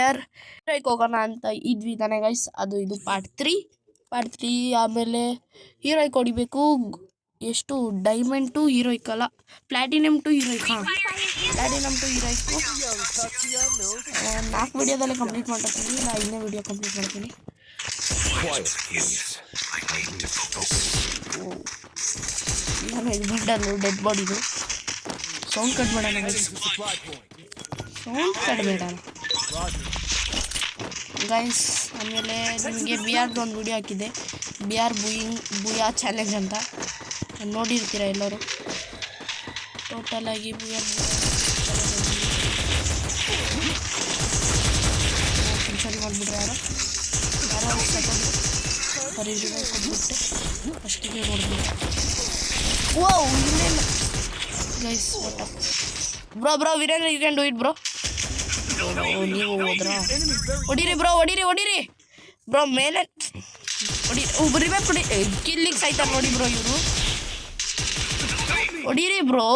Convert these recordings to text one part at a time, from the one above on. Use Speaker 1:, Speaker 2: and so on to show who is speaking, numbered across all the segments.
Speaker 1: Player ಹೋಗೋಣ ಅಂತ ಇದ್ವಿ ತಾನೆ ಗೈಸ್. ಇದು ಪಾರ್ಟ್ 3 ಆಮೇಲೆ ಹೀರೋಯಿಕ್ ಹೊಡಿಬೇಕು. ಎಷ್ಟು ಡೈಮಂಡ್ ಟು ಹೀರೋಯಿಕ್ ಅಲ್ಲ, platinum to heroic. Platinum to heroic 4 ವಿಡಿಯೋದಲ್ಲೇ ಕಂಪ್ಲೀಟ್ ಮಾಡ್ತೀನಿ. ಇಲ್ಲ 5ನೇ ವಿಡಿಯೋ ಕಂಪ್ಲೀಟ್ ಮಾಡ್ತೀನಿ. ಇದು ಬಂಡಲ್ಲು ಡೆಡ್ ಬಾಡಿದು ಸೌಂಡ್ ಕಟ್ ಮಾಡೋಣ. ಸೌಂಡ್ ಕಟ್ಬೇಡ ಗೈಸ್. ಆಮೇಲೆ ನಿಮಗೆ ಬಿಆರ್ದು ಒಂದು ವಿಡಿಯೋ ಹಾಕಿದ್ದೆ, ಬಿಆರ್ ಬುಯಾ ಚಾಲೆಂಜ್ ಅಂತ, ನೋಡಿರ್ತೀರ ಎಲ್ಲರೂ. ಟೋಟಲಾಗಿ ಬಿಆರ್ ಸರಿ ಮಾಡಿಬಿಟ್ರೆ ಯಾರೋ ಕೊಟ್ಬಿಟ್ಟೆ ಅಷ್ಟಿಗೆ ನೋಡ್ಬಿಟ್ಟು. ಓ ಇನ್ನೇನು guys bro Virendra you can do it bro. ನೀವು ಹೋದ್ರ ಹೊಡೀರಿ ಬ್ರೋ, ಹೊಡೀರಿ ಬ್ರೋ ಮೇಲೆ ರಿವೈವ್ ಕೊಡಿ. ಕಿಲ್ಲಿಂಗ್ ಸಾಯ್ತಾರೆ ನೋಡಿ ಬ್ರೋ ಇವರು. ಹೊಡೀರಿ ಬ್ರೋ,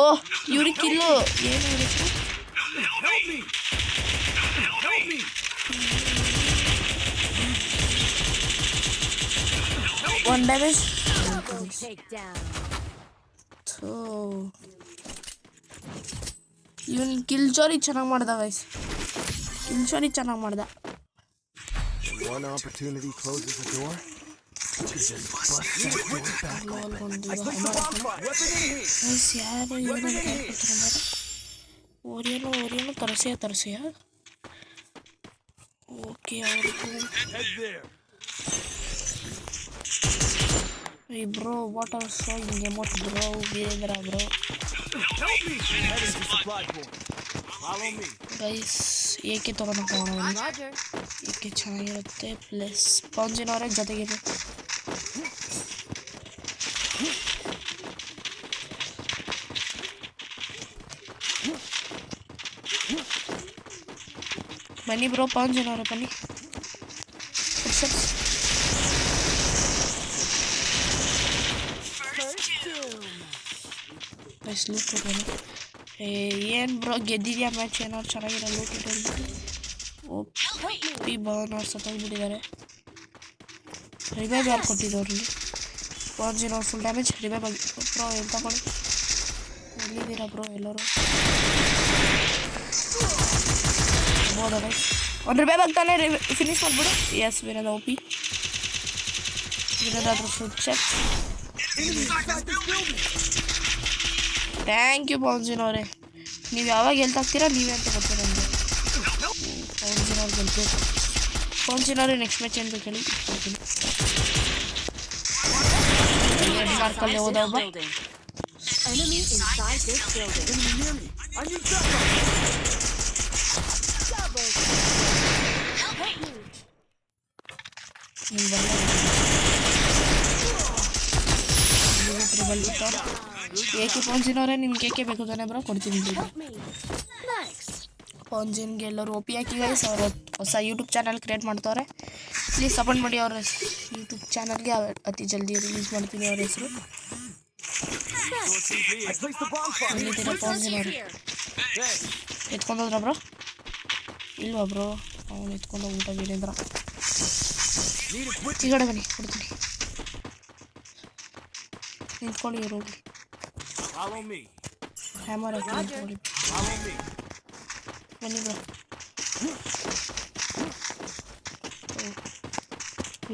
Speaker 1: ಇವ್ರಿಗೆ ಕಿಲ್ಲು ಏನು ಒನ್ ಡ್ಯಾಮೇಜ್. ಇವನ್ ಕಿಲ್ ಚೋರಿ ಚೆನ್ನಾಗಿ ಮಾಡ್ದ ಗೈಸ್, ಚೆನ್ನಾಗಿ ಮಾಡ್ದ. ಓರಿಯನು ತರಸೆಯ okay. Bro what are showing emote bro, Virendra bro. Guys AK ತೊಗೊಂಡು ಹೋಗೋಣ, ಏಕೆ ಚೆನ್ನಾಗಿರುತ್ತೆ. ಪ್ಲಸ್ ಪಂಜಿನವರೇ ಜೊತೆಗಿದೆ. ಬನ್ನಿ ಬ್ರೋ, ಪಂಜಿನವರೇ ಬನ್ನಿ. ಲೂಟ್ ಕೊಡೋಣ. ಏನು ಬ್ರೋ ಗೆದ್ದಿದ್ಯಾ ಮ್ಯಾಚ್, ಏನಾದ್ರು ಚೆನ್ನಾಗಿರೋ ಲೂಟ್ ಇಟ್ಟು. ಓಪಿ ಬರ್ನರ್ ಸತ್ತೋಗ್ಬಿಟ್ಟಿದ್ದಾರೆ. ರಿವೈವ್ ಯಾರು ಕೊಟ್ಟಿದ್ದವ್ರಲ್ಲಿ? 1-0 ಫುಲ್ ಡ್ಯಾಮೇಜ್. ರಿವೈವ್ ಆಗಿ ಬ್ರೋ ಏನು ತಗೊಳ್ಳಿ. ಎಲ್ಲಿದ್ದೀರಾ ಬ್ರೋ ಎಲ್ಲರೂ? ಒಂದು ರಿವೈವ್ ಆಗ್ತಾನೆ, ಫಿನಿಶ್ ಮಾಡಿಬಿಡು. Yes Virendra OP. ವೀರೇಂದ್ರ ಅದ್ರ ಫುಡ್ ಚೆಕ್. ಥ್ಯಾಂಕ್ ಯು ಪೌನ್ಜಿನವರೇ. ನೀವು ಯಾವಾಗ ಗೆಲ್ತಾಗ್ತೀರಾ ನೀವೇ ಅಂತ ಗೊತ್ತಿಲ್ಲ ನನಗೆ. ಪೌನ್ಜಿನವ್ರು ಗೆಲ್ಬೇಕು. ಪೌನ್ಜಿನವ್ರೆ ನೆಕ್ಸ್ಟ್ ಮ್ಯಾಚ್ ಏನು ಬೇಕು ಹೇಳಿ ಕೊಡ್ತೀನಿ. ಮಾರ್ಕಲ್ಲೇ ಹೋದ ಒಬ್ಬ. ಏಕೆ ಪೌನ್ಜಿನವರೇ ನಿಮ್ಗೆ ಏಕೆ ಬೇಕು ತಾನೆ ಬ್ರೋ, ಕೊಡ್ತೀನಿ. ಪೌನ್ಜಿನ್ಗೆ ಎಲ್ಲರೂ ಒಪಿ ಹಾಕಿ ಗೈಸ್. ಅವರು ಹೊಸ ಯೂಟ್ಯೂಬ್ ಚಾನಲ್ ಕ್ರಿಯೇಟ್ ಮಾಡ್ತವ್ರೆ, ಪ್ಲೀಸ್ ಸಪೋರ್ಟ್ ಮಾಡಿ. ಅವ್ರ ಯೂಟ್ಯೂಬ್ ಚಾನಲ್ಗೆ ಅತಿ ಜಲ್ದಿ ರಿಲೀಸ್ ಮಾಡ್ತೀನಿ ಅವ್ರ ಹೆಸರು. ಪೌನ್ಜಿನವ್ರು ಎತ್ಕೊಂಡೋದ್ರ ಬ್ರೋ? ಇಲ್ವಾ ಬ್ರೋ? ಅವನು ಎತ್ಕೊಂಡೋಗಿ ಊಟ ವೀರೇಂದ್ರ. ಈ ಕಡೆ ಬನ್ನಿ, ಕೊಡ್ತೀನಿ. ನಿಂತ್ಕೊಳ್ಳಿ ಇವರು ಹೋಗಿ. ಹ್ಯಾಮರ್ ಹಾಕಿ ಬನ್ನಿ ಬ್ರೋ.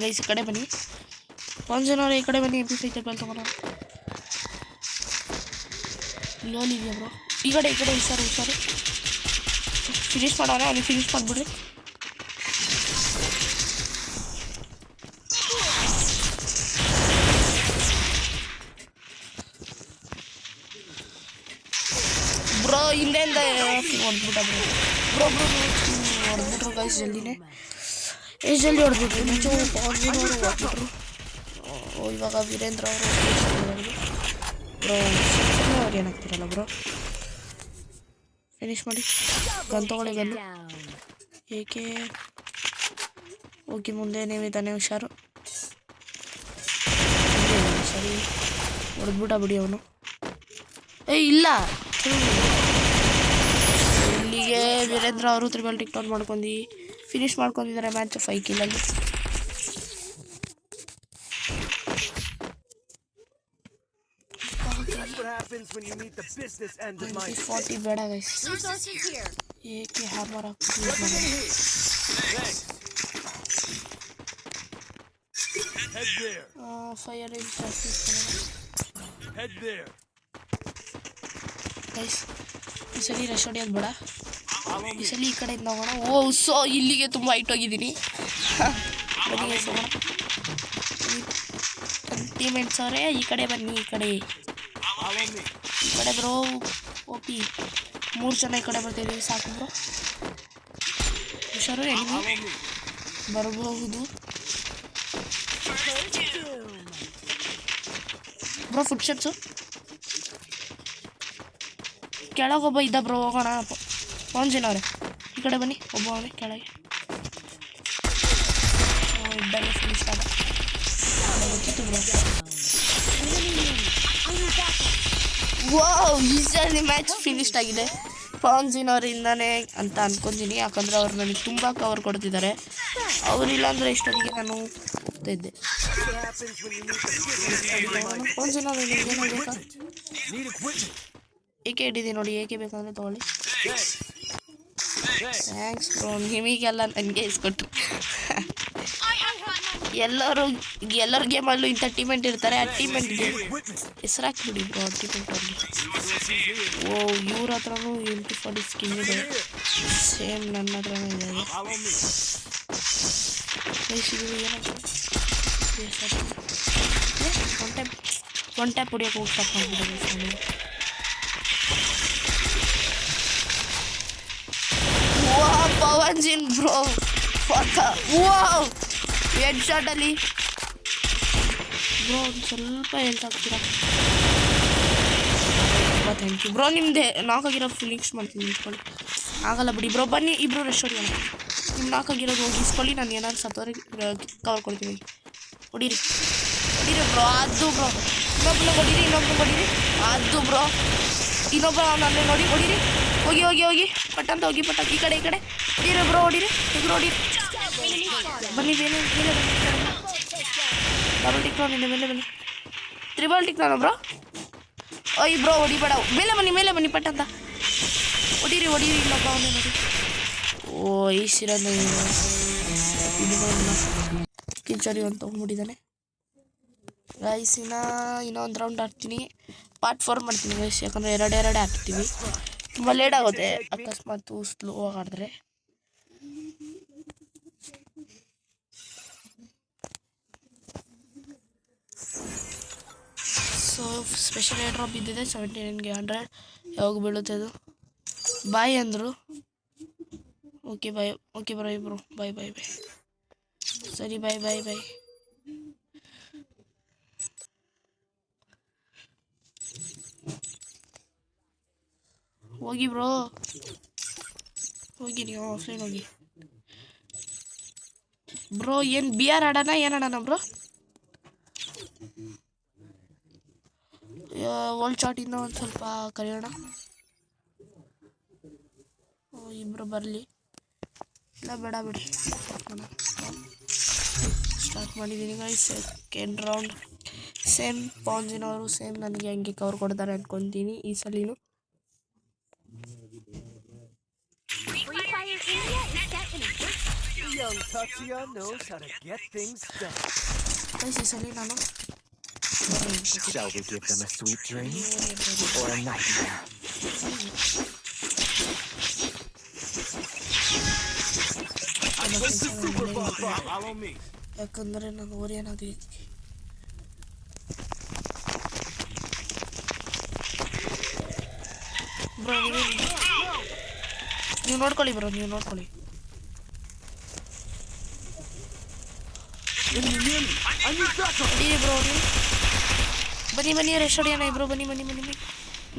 Speaker 1: ಗೈಸ್ ಈ ಕಡೆ ಬನ್ನಿ. ಪೌನ್ಜಿನವ್ರು ಈ ಕಡೆ ಬನ್ನಿ. MP5 ತಗೊಳ್ಳೋಣ. ಲೋಲ್ ಇದೆಯಾ ಬ್ರೋ? ಈ ಕಡೆ ಹುಷಾರು. ಫಿನಿಶ್ ಮಾಡೋಣ, ಅಲ್ಲಿ ಫಿನಿಶ್ ಮಾಡಿಬಿಡ್ರಿ. ಬ್ರೋ ಇಲ್ಲಿಂದ ಹೊಡೆದ್ಬಿಟ್ಟ ಬ್ರೋ ಹೊಡೆದ್ಬಿಟ್ರು ಗೈಸ್. ಜಲ್ದಿನೇ ಎಷ್ಟು ಜಲ್ದಿ ಹೊಡೆದ್ಬಿಟ್ರು. ನಿಜ ಪೌನ್ಜಿನವರು ಹೊಡೆದ್ಬಿಟ್ರು. ಇವಾಗ ವೀರೇಂದ್ರ ಅವರು ಬ್ರೋ ಅವ್ರು ಏನಾಗ್ತಿರಲ್ಲ ಬ್ರೋ. ಫಿನಿಶ್ ಮಾಡಿ. ಗನ್ ತೊಗೊಳ್ಳಿ, ಗನ್ನು ಏಕೆ. ಓಕೆ ಮುಂದೆ ನೀವೇ ತಾನೇ, ಹುಷಾರು. ಸರಿ ಹೊಡೆದ್ಬಿಟ್ಟ ಬಿಡಿ ಅವನು. ಇಲ್ಲ ಇಲ್ಲಿಗೆ ವೀರೇಂದ್ರ ಅವರು 3 ಟಿಕ್ ಔಟ್ ಮಾಡ್ಕೊಂಡು ಫಿನಿಶ್ ಮಾಡ್ಕೊಂಡಿದ್ದಾರೆ match 5 ಕಿಲ್ಲಲ್ಲಿ.
Speaker 2: That's what happens when you meet the business end of my
Speaker 1: 40 ಬೇಡ ಗೈಸ್. ಏಕೆ ಹ್ಯಾಮರ್ ಹಾಕ್ತಿದ್ದೀವಿ?
Speaker 2: Head there.
Speaker 1: Fire in surface
Speaker 2: Head there.
Speaker 1: Guys ಈ ಸಲ ರಶ್ ಹೊಡಿಯೋದು ಬೇಡ.
Speaker 2: Follow
Speaker 1: ಈ
Speaker 2: me.
Speaker 1: ಸಲ ಈ ಕಡೆಯಿಂದ ಹೋಗೋಣ. ಓ ಸೊ ಇಲ್ಲಿಗೆ ತುಂಬ ಹೈಟ್ ಹೋಗಿದ್ದೀನಿ. ಬನ್ನಿ ಗೈಸ್ ಹೋಗೋಣ. ಟೀಮ್ಮೇಟ್ಸ್ ಅವರೇ ಈ ಕಡೆ ಬನ್ನಿ, ಈ ಕಡೆ
Speaker 2: Follow me.
Speaker 1: ಈ ಕಡೆ ಬ್ರೋ. ಓಪಿ 3 ಜನ ಈ ಕಡೆ ಬರ್ತಿದ್ದೀವಿ, ಸಾಕು ಬ್ರೋ. ಹುಷಾರು, ಎನಿಮಿ
Speaker 2: Follow me.
Speaker 1: ಬರಬಹುದು ಬ್ರೋ. ಫುಡ್ ಸ್ಟೆಪ್ಸು ಕೆಳಗೊಬ್ಬ ಇದ್ದ ಬ್ರೋ. ಹೋಗೋಣ ಪೌಂಜಿನವ್ರೆ, ಈ ಕಡೆ ಬನ್ನಿ. ಒಬ್ಬ ಅವನೇ ಕೆಳಗೆ ಇದ್ದಲ್ಲೇ ಫಿನಿಶ್ ಆದ. ಗೊತ್ತಿತ್ತು ಬ್ರೋ. ವಾವ್, ಈಸಿಯಾಗಿ ಮ್ಯಾಚ್ ಫಿನಿಶ್ಡ್ ಆಗಿದೆ ಪೌಂಜಿನವರಿಂದನೇ ಅಂತ ಅನ್ಕೊತೀನಿ. ಯಾಕಂದರೆ ಅವ್ರು ನನಗೆ ತುಂಬ ಕವರ್ ಕೊಡ್ತಿದ್ದಾರೆ. ಅವರಿಲ್ಲ ಅಂದರೆ ಇಷ್ಟೊತ್ತಿಗೆ ನಾನು ಹೋಗ್ತಾ ಇದ್ದೆ. ಪೌಂಜಿನವ್ರು ನಿಮ್ಗೆ ಏನೋ ಬೇಕಾ?
Speaker 2: Need equipment.
Speaker 1: ಏಕೆ ಇಟ್ಟಿದ್ದೀನಿ ನೋಡಿ, ಏಕೆ ಬೇಕಂದರೆ ತೊಗೊಳ್ಳಿ.
Speaker 2: Thanks.
Speaker 1: Thanks bro. ನಿಮಗೆಲ್ಲ ನನಗೆ ಇಸ್ಕೊಟ್ರು. ಎಲ್ಲರೂ ಗೇಮಲ್ಲೂ ಇಂಥ ಟೀಮೆಂಟ್ ಇರ್ತಾರೆ. ಆ ಟೀಮೆಂಟ್ಗೆ ಹೆಸರು ಹಾಕ್ಬಿಡಿ ಬ್ರೋ. ಟೀಮೆಂಟಲ್ಲಿ ಓ ಇವ್ರ ಹತ್ರನೂ MP40 ಸ್ಕಿನ್ ಇದೆ, ಸೇಮ್ ನನ್ನ ಹತ್ರನೂ ಇದೆ.
Speaker 2: Follow me.
Speaker 1: ಒನ್ ಟ್ಯಾಪ್ ಹೊಡಿಯೋಕೆ ಹೋಗಿ ತಗೊಂಡ್ಬಿಡೋದು. ಪವನ್ ಜಿನ್ ಬ್ರೋ, ವಾವ್ ಹೆಡ್ ಶಾಟಲ್ಲಿ ಬ್ರೋ. ಒಂದು ಸ್ವಲ್ಪ ಹೆಲ್ತ್ ಆಗ್ತೀರಾ? Thank you bro. ನಿಮ್ಮದೇ ನಾಲ್ಕಾಗಿರೋ ಫಿನಿಕ್ಸ್ ಮಾಡ್ತೀನಿ, ಇಸ್ಕೊಳ್ಳಿ. ಆಗಲ್ಲ ಬಿಡಿ ಬ್ರೋ. ಬನ್ನಿ ಇಬ್ಬರು ರೆಸ್ಟ್ ಹೊಡಿಯೋಣ. ನಿಮ್ಮ ನಾಲ್ಕಾಗಿರೋದು ಹೋಗಿ ಇಸ್ಕೊಳ್ಳಿ. ನಾನು ಏನಾದ್ರು ಸತ್ತೋದ್ರೆ ಕವರ್ ಕೊಡ್ತೀನಿ. ಹೊಡೀರಿ ಹೊಡೀರಿ ಬ್ರೋ. ಅದು ಬ್ರೋ ಇನ್ನೊಬ್ಬನ ಹೊಡೀರಿ, ಅದು ಬ್ರೋ. ಇನ್ನೊಬ್ಬ ಅವನಲ್ಲೇ ನೋಡಿ, ಹೊಡೀರಿ. ಹೋಗಿ ಹೋಗಿ ಹೋಗಿ ಪಟ್ಟಂತ ಹೋಗಿ ಪಟ್ಟ. ಈ ಕಡೆ ಹೊಡೀರಿ ಬ್ರೋ, ಹೊಡೀರಿ ಇಬ್ರು ಹೊಡೀರಿ. ಬನ್ನಿ ಮೇಲೆ ಮೇಲೆ ಬನ್ನಿ. ಡಬಲ್ ಟಿಕ್ ನಾನು ಮೇಲೆ ಬನ್ನಿ. ತ್ರಿಬಲ್ ಟಿಕ್ ನಾನು ಬ್ರೋ. ಓಯ್ ಬ್ರೋ ಹೊಡಿಬೇಡ. ಮೇಲೆ ಬನ್ನಿ ಪಟ್ಟಂತ. ಹೊಡೀರಿ ಇನ್ನೊಬ್ಬ ಅವನೇ ನೋಡಿ. ಓ ಈ ಸಿರನ್ನ ಕಿಂಚರಿ ಅಂತ ತೊಗೊಂಡ್ಬಿಟ್ಟಿದ್ದಾನೆ ಗೈಸ್. ಇನ್ನೊಂದು ರೌಂಡ್ ಆಡ್ತೀನಿ. ಪಾರ್ಟ್ 4 ಮಾಡ್ತೀನಿ ಗೈಸ್. ಯಾಕಂದರೆ ಎರಡೇ ಆಡ್ತೀವಿ. ತುಂಬ ಲೇಟ್ ಆಗುತ್ತೆ ಅಕಸ್ಮಾತ್ ಸ್ಲೋ ಆಡಿದ್ರೆ. ಸೊ ಸ್ಪೆಷಲ್ ಏರ್ ಡ್ರಾಪ್ ಇದ್ದಿದೆ 79ಗೆ 100. ಯಾವಾಗ ಬೀಳುತ್ತೆ ಅದು? ಬಾಯ್ ಅಂದರು. Okay bye. ಓಕೆ ಬರೋ ಬ್ರೋ. ಬಾಯ್. ಸರಿ ಬಾಯ್. ಹೋಗಿ ಬ್ರೋ, ಹೋಗಿ ನೀವು ಆಫ್ಲೈನ್ ಹೋಗಿ ಬ್ರೋ. ಏನು BR ಆಡೋಣ, ಏನು ಬ್ರೋ? ಓಲ್ಡ್ ಶಾಟಿಂದ ಒಂದು ಸ್ವಲ್ಪ ಕರೆಯೋಣ. ಇಬ್ಬರು ಬರಲಿ. ಇಲ್ಲ ಬೇಡ ಬಿಡಿ, ಸ್ಟಾರ್ಟ್ ಮಾಡಿದ್ದೀನಿ ಗೈಸ್. ಸೆಕೆಂಡ್ ರೌಂಡ್ ಸೇಮ್ ಪೌಂಜಿನವರು ಸೇಮ್ ನನಗೆ ಹಂಗೆ ಕವರ್ ಕೊಡ್ತಾರೆ ಅಂದ್ಕೊತೀನಿ ಈ ಸಲಿನೂ.
Speaker 2: Young Tatsuya knows how to get things done.
Speaker 1: Guys ಈ ಸಲ ನಾನು
Speaker 2: Shall we give them a sweet dream or a nightmare? Follow me.
Speaker 1: ಯಾಕಂದರೆ ನಾನು ಓರಿಯನಾಗಲಿ. ಬ್ರೋ ನೀವು ನೋಡ್ಕೊಳ್ಳಿ ಬ್ರೋ, ನೀವು ನೋಡ್ಕೊಳ್ಳಿ. ಹೊಡೀರಿ ಬ್ರೋ. ಬನ್ನಿ ರೆಸ್ಟ್ ಹೊಡಿಯೋಣ ಇಬ್ರು. ಬನ್ನಿ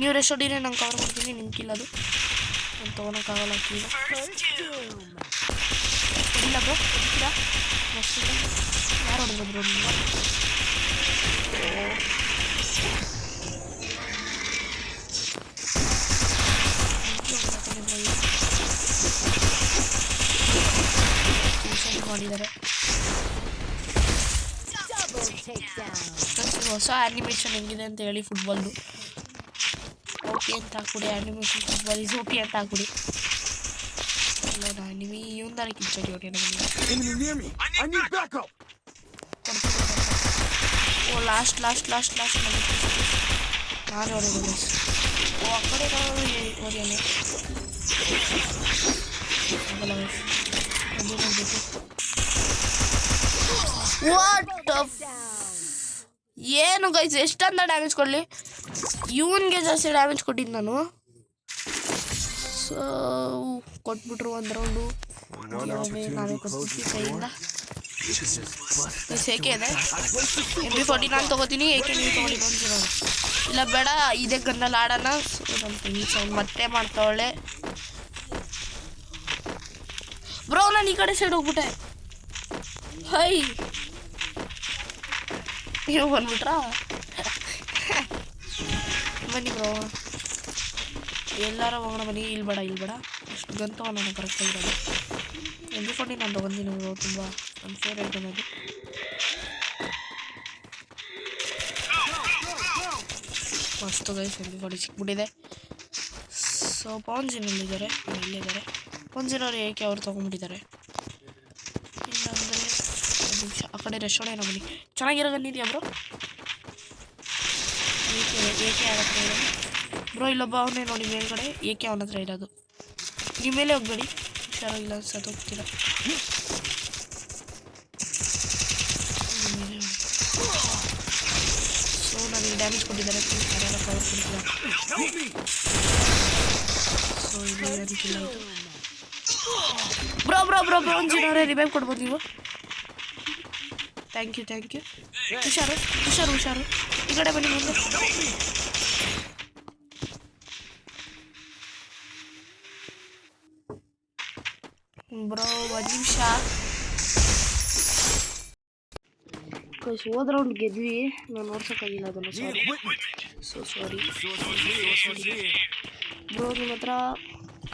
Speaker 1: ನೀವು ರೆಸ್ಟ್ ಹೊಡೀರಿ, ನಂಗೆ ಕವರ್ ಮಾಡ್ತೀನಿ. ನಿಮ್ಗಿಲ್ಲ ಅದು ನಾನು ತೊಗೊಳಕ್ಕಾಗಲ್ಲ. ಇಲ್ಲ ಬ್ರೋ, ಹೊಡಿತೀರಾ? ಯಾರು ಹೊಡೆದ್ರು ಬ್ರೋ ನೀವು? ಮಾಡಿದ್ದಾರೆ. ಹೊಸ ಆ್ಯನಿಮೇಷನ್ ಹೆಂಗಿದೆ ಅಂತ ಹೇಳಿ ಫುಟ್ಬಾಲ್ದು. ಓಕೆ ಅಂತ ಹಾಕ್ಬಿಡಿ, ಆ್ಯನಿಮೇಷನ್ ಫುಟ್ಬಾಲ್ ಇಸ್ ಓಕೆ ಅಂತ ಹಾಕ್ಬಿಡಿ. ನೀವು ಇವಂದಾರ ಕಿಚ್ಚಡಿ ಹೊಡಿ ಓ ಲಾಸ್ಟ್ ನಾನು ಹೊಡೆಯೋದು. ಓ ಆ ಕಡೆ ಹೊಡೆಯೋಣ ಆಗಲ್ಲ. ಏನು ಗೈಸ್ ಎಷ್ಟಂತ ಡ್ಯಾಮೇಜ್ ಕೊಡಲಿ, ಇವನ್ಗೆ ಜಾಸ್ತಿ ಡ್ಯಾಮೇಜ್ ಕೊಟ್ಟಿದ್ದು ನಾನು. ಸೊ ಕೊಟ್ಬಿಟ್ರು ಒಂದು ರೌಂಡು. ನಾವೇ ಕೊಟ್ಬಿಟ್ಟು ಕೈಯಿಂದ ಸೇಕೆ ಇದೆ. MP40 ನಾನು ತೊಗೋತೀನಿ, ಏಕೆ ನೀವು ತೊಗೊಳ್ಳಿ ಬಂದಿರೋ. ಇಲ್ಲ ಬೇಡ ಇದೇ ಗನ್ನಲ್ಲಿ ಆಡೋಣ. ಸೊ ನಮ್ಮ ಫ್ರೆಂಡ್ಸ್ ಮತ್ತೆ ಮಾಡ್ತಾವಳೆ. ಬ್ರೋ ನಾನು ಈ ಕಡೆ ಸೈಡ್ ಹೋಗ್ಬಿಟ್ಟೆ. ಹೈ ನೀವು ಬಂದ್ಬಿಟ್ರಾ? ಬನ್ನಿ ಬ್ರೋ, ಎಲ್ಲಾರ ಹೋಗೋಣ ಬನ್ನಿ. ಇಲ್ಲಿ ಬೇಡ ಅಷ್ಟು ಗಂತವ ನಾನು ಕರೆಕ್ಟಾಗಿರೋದು. MP40 ನಾನು ತೊಗೊಂಡಿನಿ ಬ್ರೋ, ತುಂಬ ನನ್ನ ಫೇವ್ರೇಟ್ ಅನ್ನೋದು. ಮಸ್ತು ಗೈಸ್, MP40 ಸಿಕ್ಬಿಟ್ಟಿದೆ. ಸೊ ಪವನ್ಜಿನಲ್ಲಿದ್ದಾರೆ, ಇಲ್ಲಿದ್ದಾರೆ ಪವನ್ಜಿನವ್ರು. ಏಕೆ ಅವ್ರು ತೊಗೊಂಡ್ಬಿಟ್ಟಿದ್ದಾರೆ. ಇಲ್ಲಾಂದರೆ ಒಂದು ನಿಮಿಷ ಆ ಕಡೆ ರೆಸ್ಟೋರೆಂಟ್ ಬನ್ನಿ. ಚೆನ್ನಾಗಿರೋ ಗನ್ನಿದೆಯಾ ಬ್ರೋ? ಏಕೆ ಆಡಕ್ಕೆ ಬ್ರೋ? ಇಲ್ಲೊಬ್ಬ ಅವನೇ ನೋಡಿ ಮೇಲ್ಗಡೆ, ಏಕೆ ಅವನ ಹತ್ರ ಇರೋದು. ನಿಮ್ಮ ಮೇಲೆ ಹೋಗ್ಬೇಡಿ, ಹುಷಾರಾಗಿಲ್ಲ ಸತ್ತೋಗ್ತೀರ. ಸೊ ನನಗೆ ಡ್ಯಾಮೇಜ್ ಕೊಟ್ಟಿದ್ದಾರೆ, ಪವರ್ ಕೊಡ್ತೀರ. ಸೊ ಇದು ಅದಕ್ಕಿಲ್ಲ. ಬ್ರೋ ಒಂಜಿನವರೇ ರಿವೈವ್ ಕೊಡ್ಬೋದು ನೀವು. Thank you. ಹುಷಾರು ಈ ಕಡೆ ಬನ್ನಿ ಮುಂದೆ. ಬ್ರೋ ಒಂದು ನಿಮಿಷ. ಹೋದ ರೌಂಡ್ ಗೆದ್ವಿ, ನಾನು ನೋಡ್ಸೋಕ್ಕಾಗಿಲ್ಲ ಅದನ್ನು. ಸಾರಿ ಬ್ರೋ. ನಿಮ್ಮ ಹತ್ರ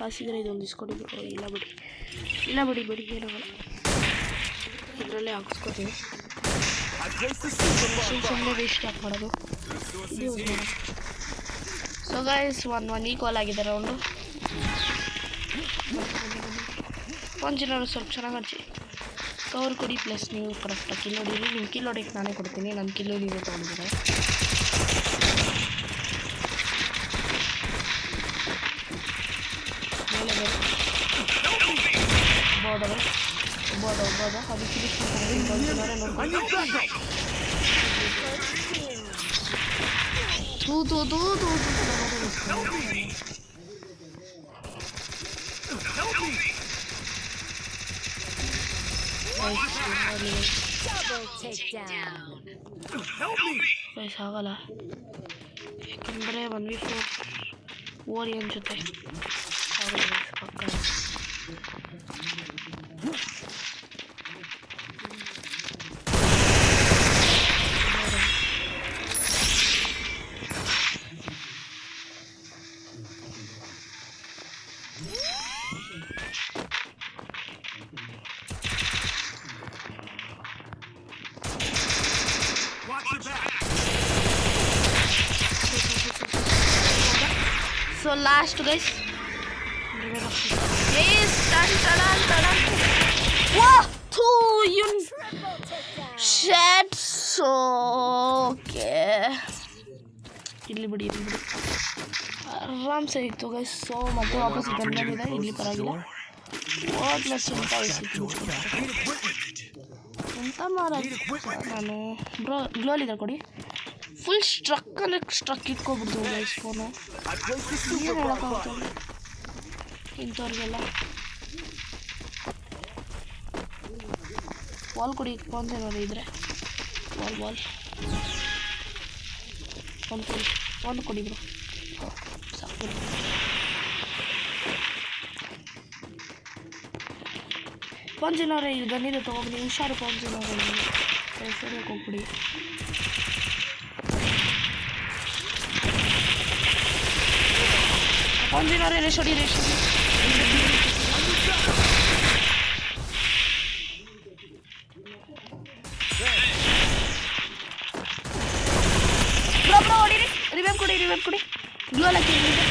Speaker 1: ಕಾಸಿದ್ರೆ ಇದೊಂದು ಇಸ್ಕೊಡಿ ಬ್ರೋ. ಇಲ್ಲ ಬಿಡಿ ಏನಾಗಲ್ಲ, ಇದರಲ್ಲೇ ಹಾಕಿಸ್ಕೊತೀವಿ. ಸುಮ್ಮನೆ ವೇಸ್ಟ್ ಯಾಕೆ ಮಾಡೋದು. ಸೊ ಗೈಸ್ ಒನ್ ಈಕ್ವಲ್ ಆಗಿದೆ ರೌಂಡು. ಒಂಜಿನವರು ಸ್ವಲ್ಪ ಚೆನ್ನಾಗಿ ಹಚ್ಚಿ ಕವರ್ ಕೊಡಿ, ಪ್ಲಸ್ ನೀವು ಕರೆಕ್ಟಾಗಿ ಕಿಲ್ ಹೊಡೀರಿ. ನಿಮ್ಮ ಕಿಲ್ ಹೊಡಿಕ್ಕೆ ನಾನೇ ಕೊಡ್ತೀನಿ, ನನ್ನ ಕಿಲ್ಲು ನೀವೇ ತೊಗೊಂಡಿದ್ದೀರ. ಮೇಲೆ ಒಬ್ಬದ ಅದು ಫಿನಿಶ್ ಮಾಡ್ತಾರೆ. ನೋಡ್ಕೊಂಡು ಆಗಲ್ಲ, ಯಾಕಂದರೆ 1v4 ಓರಿ ಅನ್ಸುತ್ತೆ. ಪಕ್ಕ So last guys. Yes, done. Whoa, you shit. So okay. ಇಲ್ಲಿ ಬಿಡಿ ಆರಾಮ್ಸೆ ಇತ್ತು ಗೈಸ್. ಸೊ ಮತ್ತೆ ವಾಪಸ್ ಬಂದಿದೆ, ಇಲ್ಲಿ ಪರವಾಗಿಲ್ಲ. ಹೋದ್ಲ ಚಿಂತ ಎಂತ ಮಾರ ನಾನು ಗ್ಲೋಲ್ ಇದೆ ಕೊಡಿ. ಫುಲ್ ಸ್ಟ್ರಕ್ ಇಟ್ಕೊಬಿಡ್ತು ಗೈಸ್ ಫೋನು. ಏನು ಹೇಳೋಕ್ಕಾಗುತ್ತೆ ಇಂಥವ್ರಿಗೆಲ್ಲ. ವಾಲ್ ಕೊಡಿ, ಫೋನ್ಸ್ ಏನಾದ್ರು ಇದ್ರೆ ವಾಲ್ ಫೋನ್ ಕೊಡಿ ಬ್ರೋ, ಸಾಕು. ಪಂಜಿನವ್ರೆ ಇಲ್ಲಿ ಗನ್ನಿದೆ ತೊಗೊಬಿಡಿ, ಹುಷಾರು ಪಂಜಿನವ್ರೆ. ಸರಿಯಾಗಿ ಹೋಗ್ಬಿಡಿ. ಪಂಜಿನವ್ರೆ ರೇಷ್ ಹೊಡಿ. ರಿವೈವ್ ಕೊಡಿ ಗ್ಲೂ ಎಲ್ಲ ಕೇಳಿದೆ.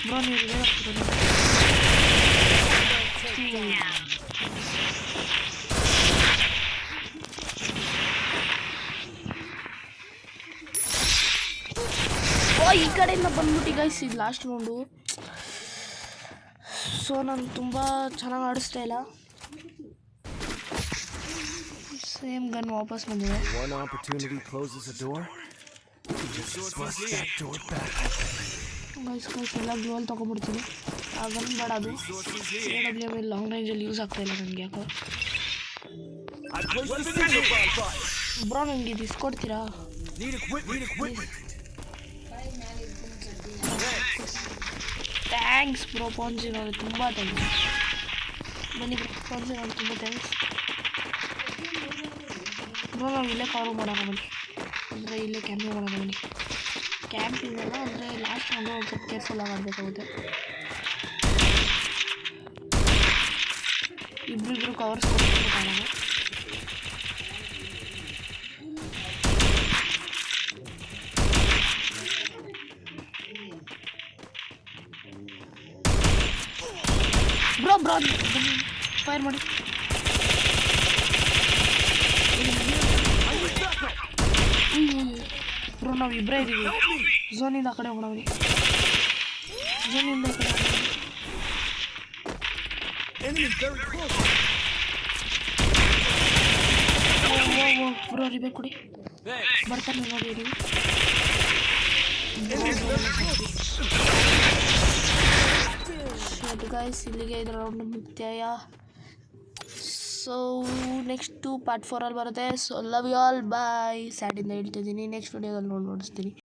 Speaker 1: ಬ್ರೋ ನೀವು ಈ ಕಡೆಯಿಂದ ಬಂದ್ಬಿಟ್ಟು ಗೈಸ್ ಇದು ಲಾಸ್ಟ್ ರೌಂಡು. ಸೊ ನಾನು ತುಂಬ ಚೆನ್ನಾಗಿ ಆಡಿಸ್ತಾ ಇಲ್ಲ. ಸೇಮ್ ಗನ್ ವಾಪಸ್ ಬಂದಿದೆ.
Speaker 2: One opportunity closes a door. Just bust that door back.
Speaker 1: Guys ಎಲ್ಲ ಗ್ಲೋಲ್ ತೊಗೊಂಡ್ಬಿಡ್ತೀನಿ. ಆ ಗನ್ ಬೇಡ, ಅದು AWM ಲಾಂಗ್ ರೇಂಜಲ್ಲಿ ಯೂಸ್ ಆಗ್ತಾ ಇಲ್ಲ ನನಗೆ ಯಾಕೋ. ಬ್ರೋ ನನಗೆ ಇದು ಇಸ್ಕೊಡ್ತೀರಾ? ಥ್ಯಾಂಕ್ಸ್ ಬ್ರೋ ಪಾನ್ಸಿ ನೋಡಿ, ತುಂಬ ಥ್ಯಾಂಕ್ಸ್. ಬನ್ನಿ ಬ್ರೋ ಪಾನ್ಸಿ ನೋಡಿ, ತುಂಬ ಥ್ಯಾಂಕ್ಸ್ ಬ್ರೋ. ನಾವು ಇಲ್ಲೇ ಕವರ್ ಮಾಡೋಣ ಬನ್ನಿ, ಅಂದರೆ ಇಲ್ಲೇ ಕ್ಯಾಂಪಿಂಗ್ ಮಾಡೋಣ ಬನ್ನಿ. ಕ್ಯಾಂಪಿಂಗ್ ಅಲ್ಲ, ಅಂದರೆ ಲಾಸ್ಟ್ ಒಂದು ಸ್ವಲ್ಪ ಕೇರ್ಫುಲ್ಲಾಗಿ ಆಡಬೇಕಾಗುತ್ತೆ. ಇಬ್ಬರಿಬ್ರು ಕವರ್ಸ್ ಕೊಡ್ಬೇಕು ಕಾಣೋದು. ಬ್ರೋ ಬ್ರೋ ಫೈರ್ ಮಾಡಿ. ಬ್ರೋ ನಾವು ಇಬ್ಬರೇ ಇದ್ದೀವಿ. ಝೋನಿಂದ ಆ ಕಡೆ ಹೋಗೋಣ, ಝೋನಿಂದ ಈ ಕಡೆ ಬ್ರೋ ರಿಬೇಕ್ ಕೊಡಿ. ಬರ್ತಾರೆ ನೋಡಿ. ಅದು ಗೈಸ್ ಇಲ್ಲಿಗೆ ಇದರ ರೌಂಡ್ ಮುಕ್ತಾಯ. ಸೊ ನೆಕ್ಸ್ಟು ಪಾರ್ಟ್ 4 ಅಲ್ಲಿ ಬರುತ್ತೆ. ಸೊ ಲವ್ ಯು ಆಲ್, ಬಾಯ್. ಸ್ಯಾಡಿಂದ ಹೇಳ್ತಿದ್ದೀನಿ, ನೆಕ್ಸ್ಟ್ ವಿಡಿಯೋದಲ್ಲಿ ನೋಡಿಸ್ತೀನಿ.